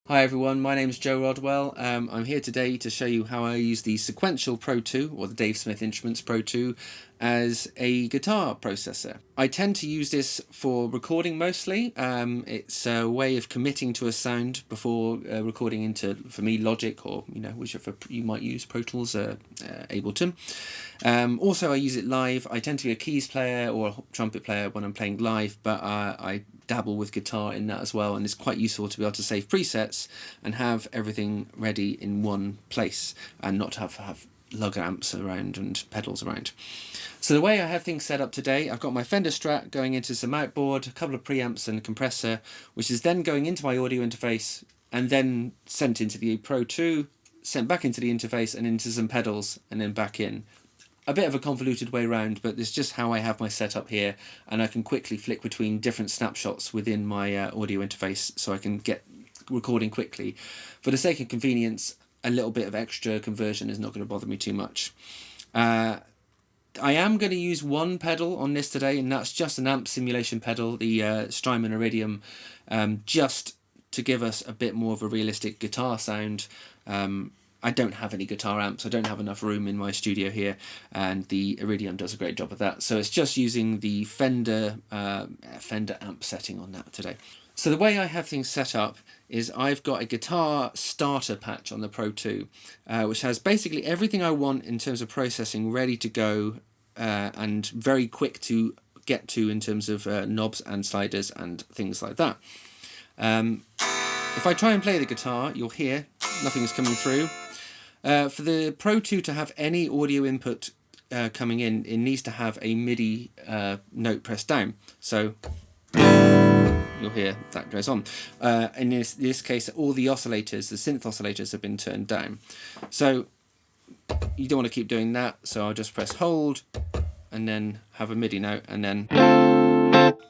Hi everyone, my name is Joe Rodwell. I'm here today to show you how I use the Sequential Pro 2, or the Dave Smith Instruments Pro 2, as a guitar processor. I tend to use this for recording mostly. It's a way of committing to a sound before recording into, for me, Logic or whichever you might use, Pro Tools, Ableton. Also, I use it live. I tend to be a keys player or a trumpet player when I'm playing live, but I dabble with guitar in that as well, and it's quite useful to be able to save presets and have everything ready in one place and not have lug amps around and pedals around. So the way I have things set up today, I've got my Fender Strat going into some outboard, a couple of preamps and a compressor, which is then going into my audio interface and then sent into the Pro 2, sent back into the interface and into some pedals and then back in. A bit of a convoluted way around, but it's just how I have my setup here, and I can quickly flick between different snapshots within my audio interface so I can get recording quickly. For the sake of convenience, a little bit of extra conversion is not going to bother me too much. I am going to use one pedal on this today, and that's just an amp simulation pedal, the Strymon Iridium, just to give us a bit more of a realistic guitar sound. I don't have any guitar amps, I don't have enough room in my studio here, and the Iridium does a great job of that. So it's just using the Fender amp setting on that today. So the way I have things set up is I've got a guitar starter patch on the Pro 2, which has basically everything I want in terms of processing ready to go and very quick to get to in terms of knobs and sliders and things like that. If I try and play the guitar, you'll hear nothing is coming through. For the Pro 2 to have any audio input coming in, it needs to have a MIDI note pressed down. So you'll hear that goes on. In this case, all the oscillators, the synth oscillators, have been turned down. So you don't want to keep doing that, so I'll just press hold and then have a MIDI note, and then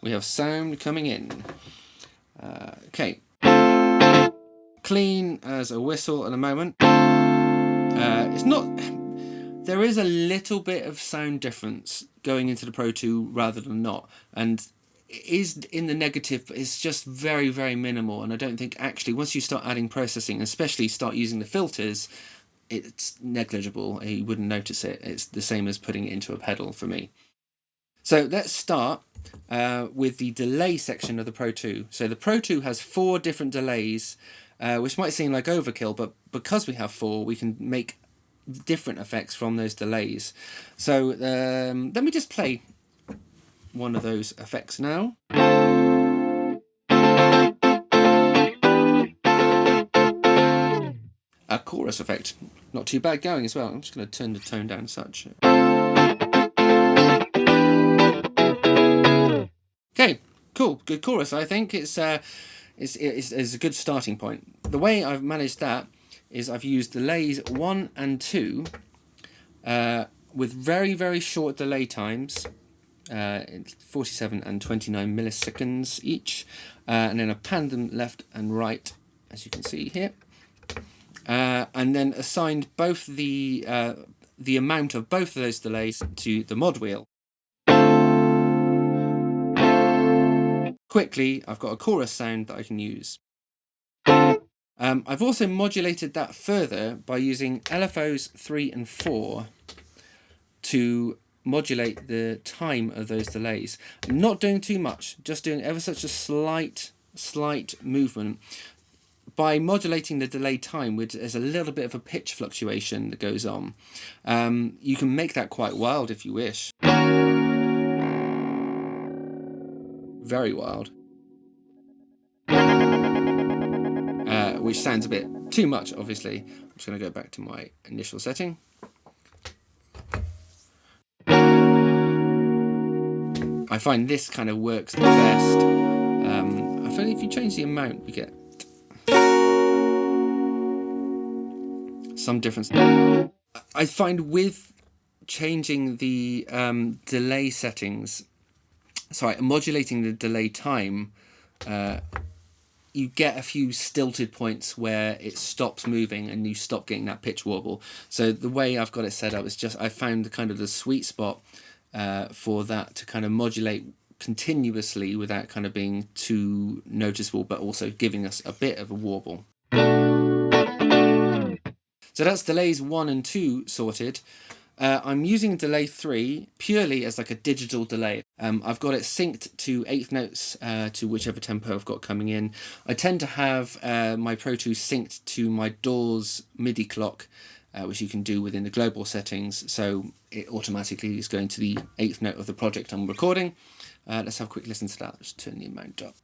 we have sound coming in. Okay. Clean as a whistle at the moment. It's not. There is a little bit of sound difference going into the Pro 2 rather than not, and it is in the negative, but it's just very, very minimal. And I don't think actually once you start adding processing, especially start using the filters, it's negligible. You wouldn't notice it. It's the same as putting it into a pedal for me. So let's start with the delay section of the Pro 2. So the Pro 2 has 4 different delays, which might seem like overkill, but because we have 4, we can make different effects from those delays. So let me just play one of those effects now. A chorus effect, not too bad going as well. I'm just going to turn the tone down such. Okay, cool, good chorus. I think it's a good starting point. The way I've managed that is I've used delays 1 and 2 with very, very short delay times, 47 and 29 milliseconds each, and then I've panned them left and right, as you can see here, and then assigned both the amount of both of those delays to the mod wheel. Quickly, I've got a chorus sound that I can use. I've also modulated that further by using LFOs 3 and 4 to modulate the time of those delays. I'm not doing too much, just doing ever such a slight movement. By modulating the delay time, there's a little bit of a pitch fluctuation that goes on. You can make that quite wild if you wish. Very wild. Which sounds a bit too much, obviously. I'm just going to go back to my initial setting. I find this kind of works the best. I feel if you change the amount, we get some difference. I find with changing the delay settings, modulating the delay time, you get a few stilted points where it stops moving and you stop getting that pitch wobble. So the way I've got it set up is just I found the sweet spot for that to kind of modulate continuously without kind of being too noticeable, but also giving us a bit of a warble. So that's delays 1 and 2 sorted. I'm using delay 3 purely as like a digital delay. I've got it synced to eighth notes to whichever tempo I've got coming in. I tend to have my Pro 2 synced to my DAW's MIDI clock, which you can do within the global settings, so it automatically is going to the eighth note of the project I'm recording. Let's have a quick listen to that. Let's turn the amount up.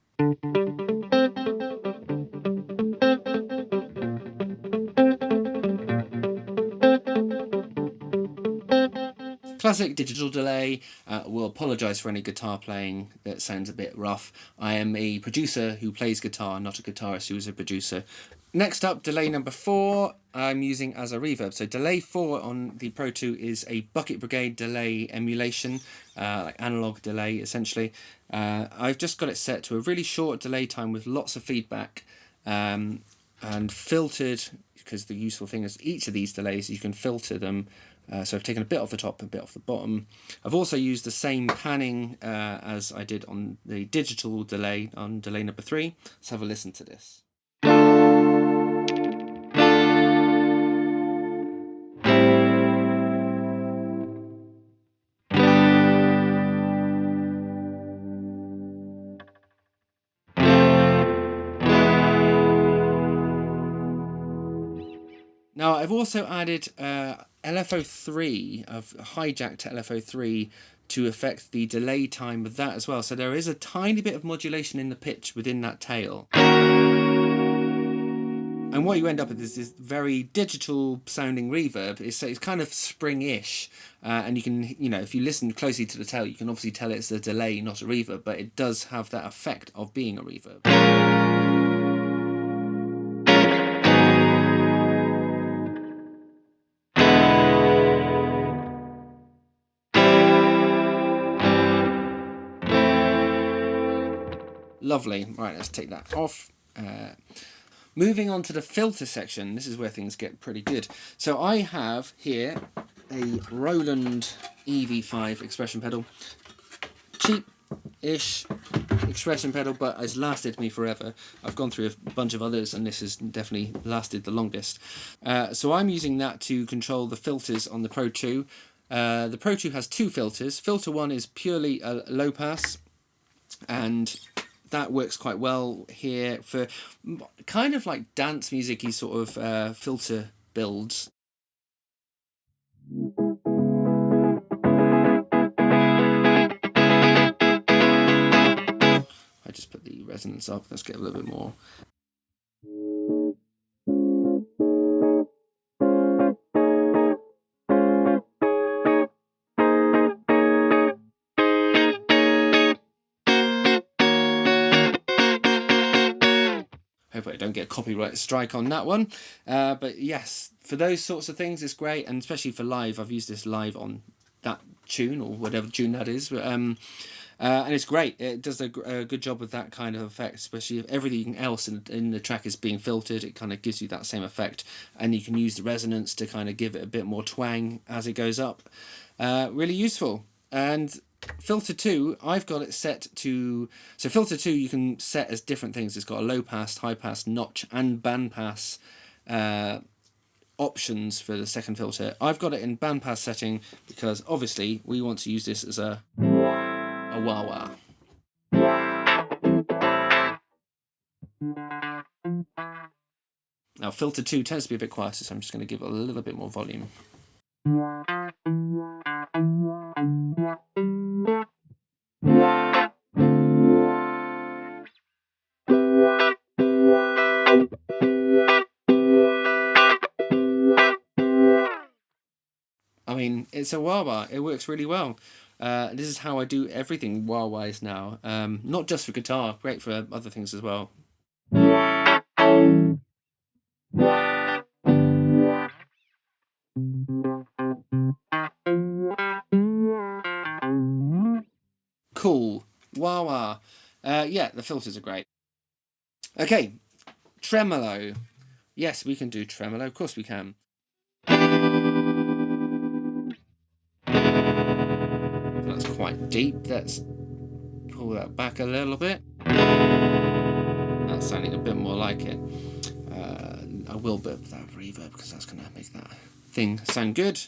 Classic digital delay. Will apologise for any guitar playing that sounds a bit rough. I am a producer who plays guitar, not a guitarist who is a producer. Next up, delay number 4, I'm using as a reverb. So delay 4 on the Pro 2 is a Bucket Brigade delay emulation, like analog delay essentially. I've just got it set to a really short delay time with lots of feedback and filtered, because the useful thing is each of these delays you can filter them. So I've taken a bit off the top, a bit off the bottom. I've also used the same panning as I did on the digital delay on delay number 3. Let's have a listen to this. Now I've also added LFO3, I've hijacked LFO3 to affect the delay time of that as well. So there is a tiny bit of modulation in the pitch within that tail. And what you end up with is this very digital sounding reverb. It's kind of spring-ish, and you can, if you listen closely to the tail, you can obviously tell it's a delay, not a reverb, but it does have that effect of being a reverb. Lovely. Right, let's take that off. Moving on to the filter section, this is where things get pretty good. So I have here a Roland EV5 expression pedal. Cheap-ish expression pedal, but has lasted me forever. I've gone through a bunch of others and this has definitely lasted the longest. So I'm using that to control the filters on the Pro 2. The Pro 2 has 2 filters. Filter 1 is purely a low pass, and that works quite well here for kind of like dance music-y sort of filter builds. I just put the resonance up. Let's get a little bit more. Hope I don't get a copyright strike on that one. But yes, for those sorts of things, it's great. And especially for live, I've used this live on that tune or whatever tune that is. And it's great. It does a good job with that kind of effect, especially if everything else in the track is being filtered. It kind of gives you that same effect. And you can use the resonance to kind of give it a bit more twang as it goes up. Really useful. And filter 2, I've got it set to, so filter 2 you can set as different things. It's got a low pass, high pass, notch and band pass options for the second filter. I've got it in band pass setting because obviously we want to use this as a wah-wah. Now filter 2 tends to be a bit quieter, so I'm just going to give it a little bit more volume. I mean, it's a wah-wah. It works really well. This is how I do everything wah-wahs now. Not just for guitar, great for other things as well. Cool. Wah-wah. Yeah, the filters are great. Okay, tremolo. Yes, we can do tremolo. Of course we can. That's quite deep. Let's pull that back a little bit. That's sounding a bit more like it. I will burp that reverb because that's going to make that thing sound good.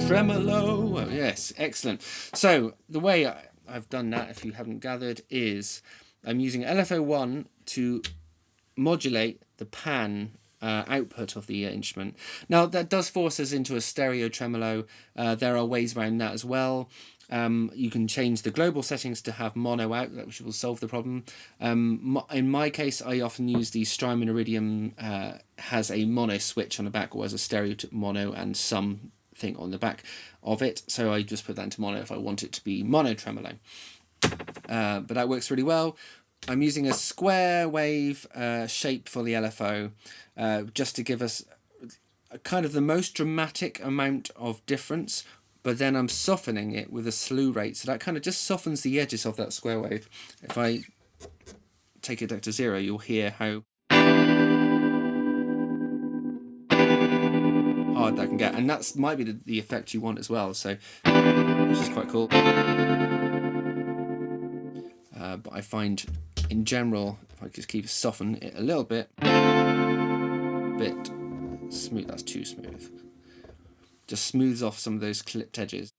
Tremolo. Oh, yes, excellent. So the way I've done that, if you haven't gathered, is I'm using LFO1 to modulate the pan output of the instrument. Now that does force us into a stereo tremolo. There are ways around that as well. You can change the global settings to have mono out, which will solve the problem. In my case, I often use the Strymon Iridium, has a mono switch on the back, or has a stereo to mono and some thing on the back of it. So I just put that into mono if I want it to be mono tremolo. But that works really well. I'm using a square wave shape for the LFO, just to give us kind of the most dramatic amount of difference, but then I'm softening it with a slew rate, so that kind of just softens the edges of that square wave. If I take it down to 0, you'll hear how hard that can get, and that might be the effect you want as well, so which is quite cool. But I find in general, if I just keep soften it a little bit smooth, that's too smooth, just smooths off some of those clipped edges.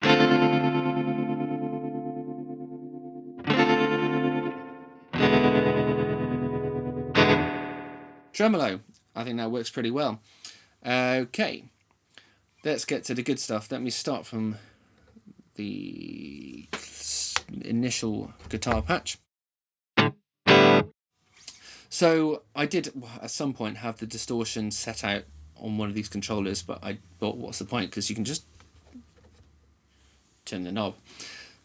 Tremolo, I think that works pretty well. Okay, let's get to the good stuff. Let me start from the initial guitar patch. So I did at some point have the distortion set out on one of these controllers, but I thought, what's the point, because you can just turn the knob.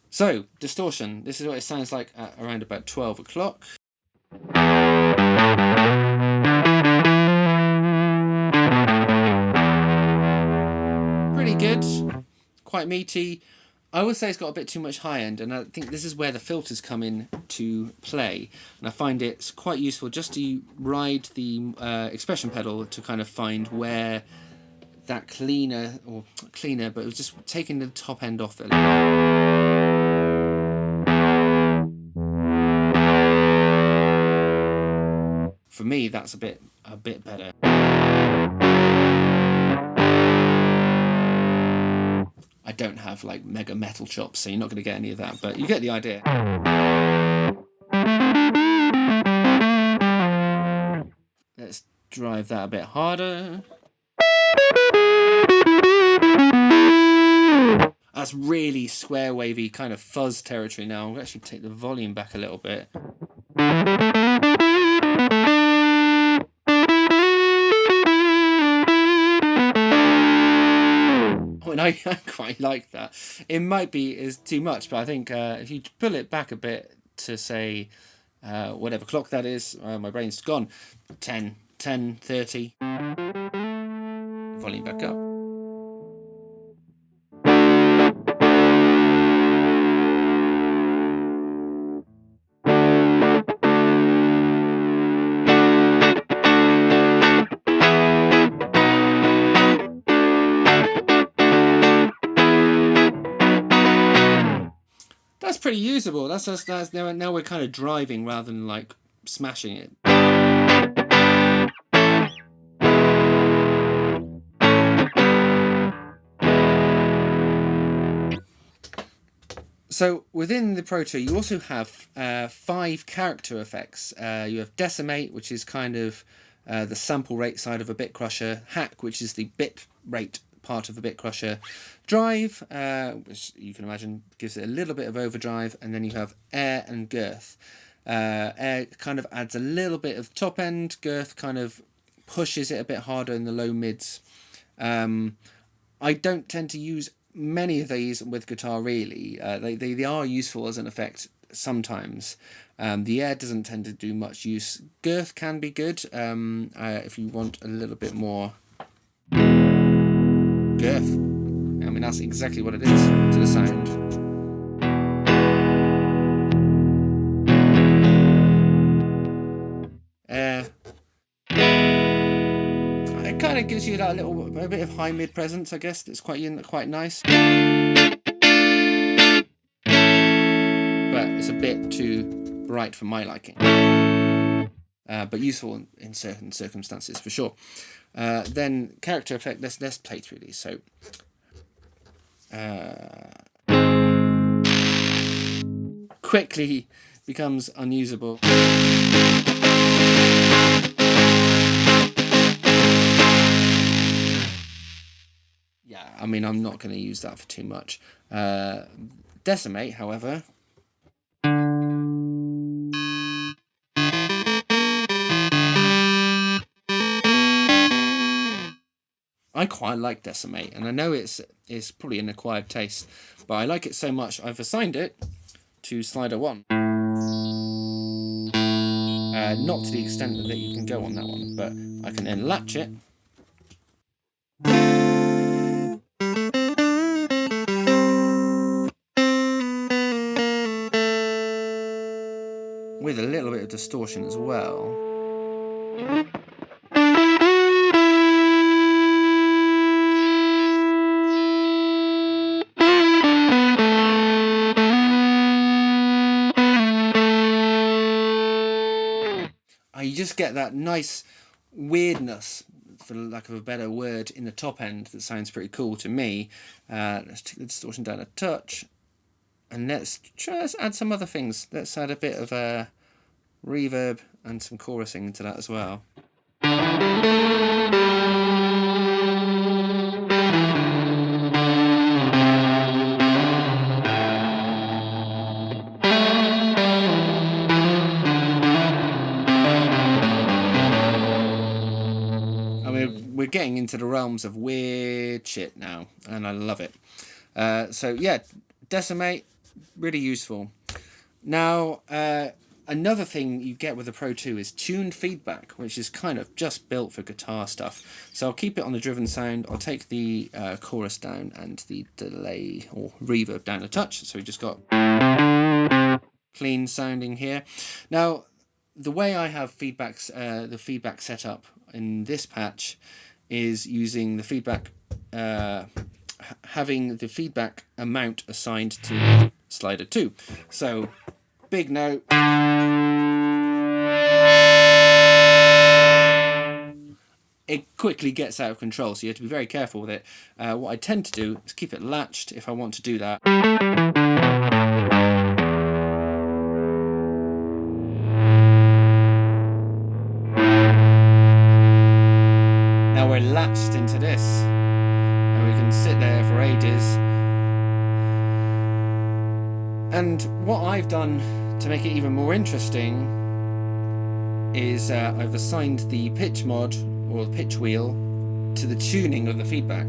So distortion, this is what it sounds like at around about 12 o'clock. Pretty good, quite meaty. I would say it's got a bit too much high end, and I think this is where the filters come in to play. And I find it's quite useful just to ride the expression pedal to kind of find where that cleaner, but it was just taking the top end off it a little. For me, that's a bit better. I don't have like mega metal chops, so you're not going to get any of that, but you get the idea. Let's drive that a bit harder. That's really square wavy kind of fuzz territory now. I'll actually take the volume back a little bit. And I quite like that. It might be is too much, but I think if you pull it back a bit to say whatever clock that is, my brain's gone, 10, 30, volume back up. That's pretty usable. That's now we're kind of driving rather than like smashing it. So within the Pro 2, you also have 5 character effects. You have Decimate, which is kind of the sample rate side of a bit crusher. Hack, which is the bit rate part of the bit crusher. Drive, which you can imagine gives it a little bit of overdrive, and then you have air and girth. Air kind of adds a little bit of top end, girth kind of pushes it a bit harder in the low mids. I don't tend to use many of these with guitar really. They are useful as an effect sometimes. The air doesn't tend to do much use. Girth can be good if you want a little bit more girth. I mean, that's exactly what it is to the sound. Air. It kind of gives you that a bit of high mid presence, I guess. That's quite nice. But it's a bit too bright for my liking. But useful in certain circumstances for sure. Then character effect. Let's play through these. So. Quickly becomes unusable. Yeah, I mean, I'm not going to use that for too much. Decimate, however. I quite like Decimate, and I know it's probably an acquired taste, but I like it so much I've assigned it to slider 1. Not to the extent that you can go on that one, but I can then latch it. With a little bit of distortion as well. You just get that nice weirdness, for lack of a better word, in the top end that sounds pretty cool to me. Let's take the distortion down a touch, and let's add some other things. Let's add a bit of reverb and some chorusing into that as well. We're getting into the realms of weird shit now, and I love it. So yeah, Decimate, really useful. Now, another thing you get with the Pro 2 is tuned feedback, which is kind of just built for guitar stuff. So I'll keep it on the driven sound. I'll take the chorus down and the delay or reverb down a touch. So we just got clean sounding here. Now, the way I have the feedback set up in this patch is using the feedback, having the feedback amount assigned to slider 2. So, big note. It quickly gets out of control, so you have to be very careful with it. What I tend to do is keep it latched if I want to do that. Now we're latched into this, and we can sit there for ages. And what I've done to make it even more interesting is I've assigned the pitch mod, or the pitch wheel, to the tuning of the feedback.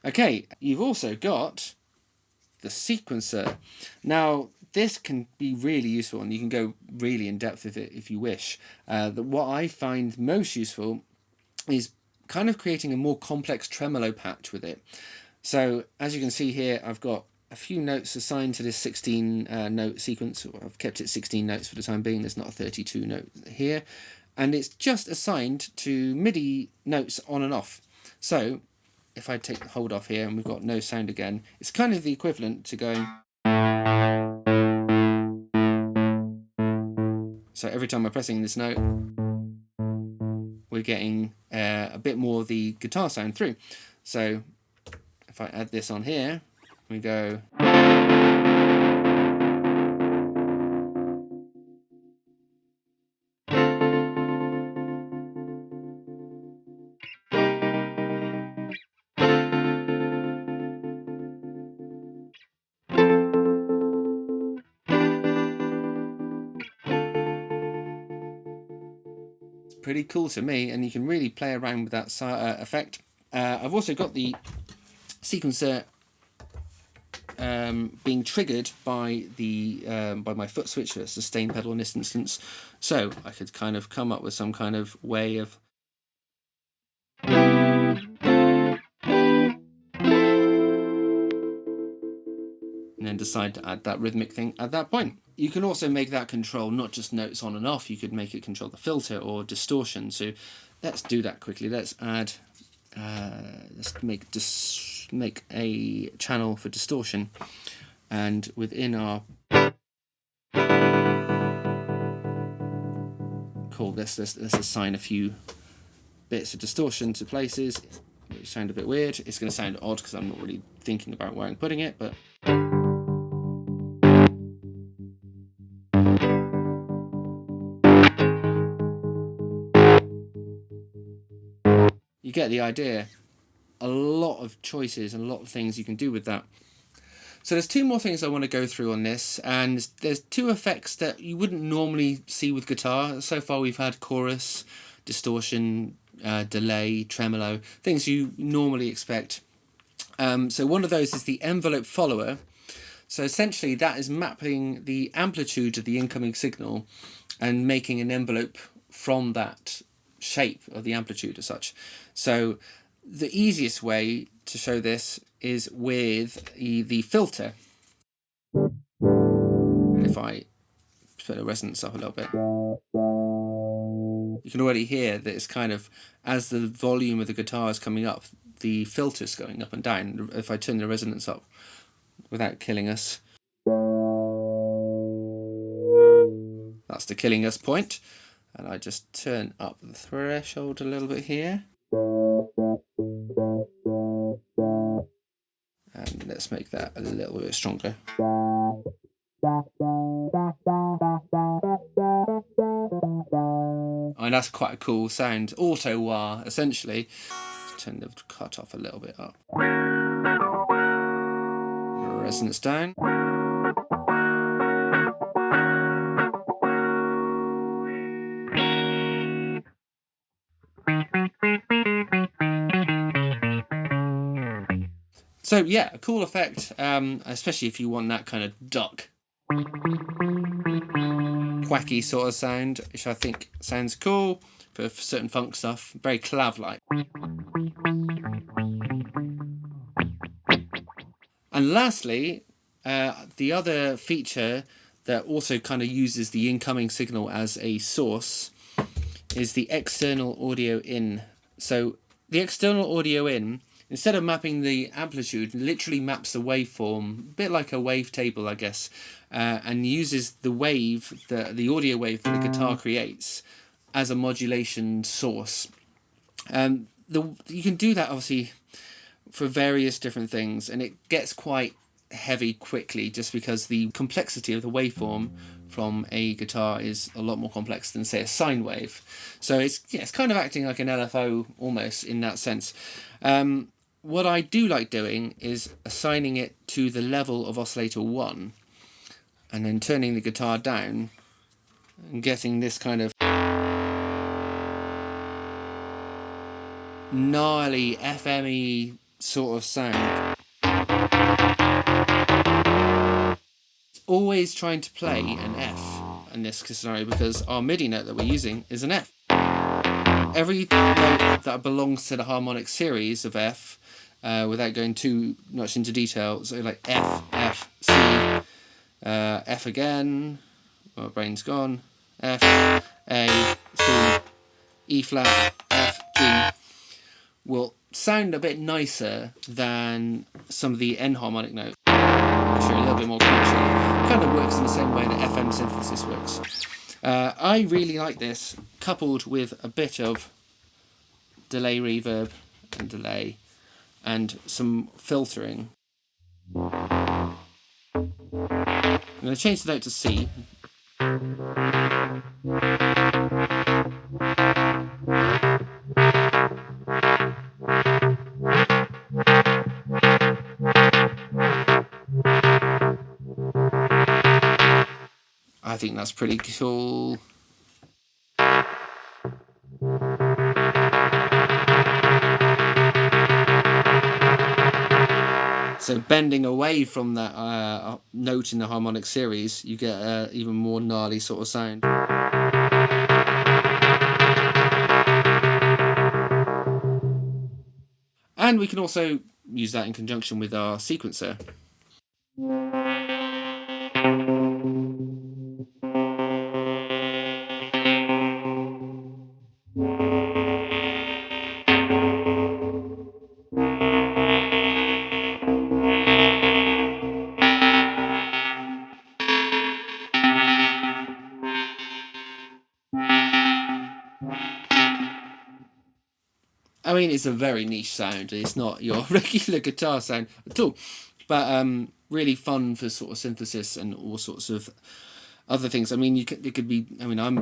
Okay, you've also got the sequencer. Now, this can be really useful, and you can go really in depth with it if you wish. What I find most useful is kind of creating a more complex tremolo patch with it. So, as you can see here, I've got a few notes assigned to this 16 note sequence. I've kept it 16 notes for the time being. There's not a 32 note here. And it's just assigned to MIDI notes on and off. So, if I take the hold off here and we've got no sound again, it's kind of the equivalent to going. So every time we're pressing this note, we're getting a bit more of the guitar sound through. So if I add this on here, we go. pretty cool to me, and you can really play around with that effect. I've also got the sequencer being triggered by the by my foot switch for sustain pedal in this instance, so I could kind of come up with some kind of way of and then decide to add that rhythmic thing at that point. You can also make that control not just notes on and off, you could make it control the filter or distortion. So let's do that quickly. Let's add, let's make a channel for distortion, and within our cool, let's assign a few bits of distortion to places which sound a bit weird. It's going to sound odd because I'm not really thinking about where I'm putting it, but you get the idea. A lot of choices and a lot of things you can do with that. So there's two more things I want to go through on this, and there's two effects that you wouldn't normally see with guitar. So far we've had chorus, distortion, delay, tremolo, things you normally expect. So one of those is the envelope follower. So essentially that is mapping the amplitude of the incoming signal and making an envelope from that shape of the amplitude as such. So the easiest way to show this is with the filter. And if I put the resonance up a little bit, you can already hear that it's kind of, as the volume of the guitar is coming up, the filter's going up and down. If I turn the resonance up without killing us, that's the killing us point. And I just turn up the threshold a little bit here. And let's make that a little bit stronger. And that's quite a cool sound. Auto wah, essentially. Let's turn the cut off a little bit up. Resonance down. So yeah, a cool effect, especially if you want that kind of duck, quacky sort of sound, which I think sounds cool for certain funk stuff, very clav-like. And lastly, the other feature that also kind of uses the incoming signal as a source is the external audio in. So the external audio in, instead of mapping the amplitude, literally maps the waveform, a bit like a wavetable, I guess, and uses the wave, the audio wave that the guitar creates as a modulation source. You can do that obviously for various different things, and it gets quite heavy quickly just because the complexity of the waveform from a guitar is a lot more complex than, say, a sine wave. So it's kind of acting like an LFO almost in that sense. What I do like doing is assigning it to the level of oscillator 1 and then turning the guitar down and getting this kind of gnarly FME sort of sound. It's always trying to play an F in this scenario because our MIDI note that we're using is an F. Every note that belongs to the harmonic series of F, without going too much into detail, so like F, F, C, F again, my brain's gone, F, A, C, E flat, F, G, will sound a bit nicer than some of the enharmonic notes, which are a little bit more crunchy. Kind of works in the same way that FM synthesis works. I really like this, coupled with a bit of delay reverb and delay and some filtering. I'm going to change the note to C. I think that's pretty cool. So bending away from that note in the harmonic series, you get an even more gnarly sort of sound. And we can also use that in conjunction with our sequencer. I mean, it's a very niche sound. It's not your regular guitar sound at all, but really fun for sort of synthesis and all sorts of other things. I mean, it could be. I mean, I'm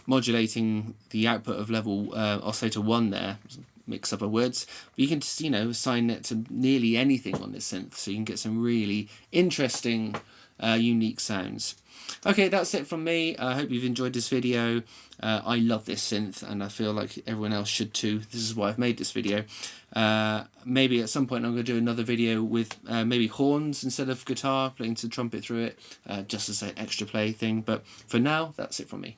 modulating the output of level oscillator 1 there, mix up of words, but you can just, assign it to nearly anything on this synth, so you can get some really interesting unique sounds. Okay, that's it from me. I hope you've enjoyed this video. I love this synth, and I feel like everyone else should too. This is why I've made this video. Maybe at some point I'm going to do another video with maybe horns instead of guitar, playing the trumpet through it, just as an extra play thing. But for now, that's it from me.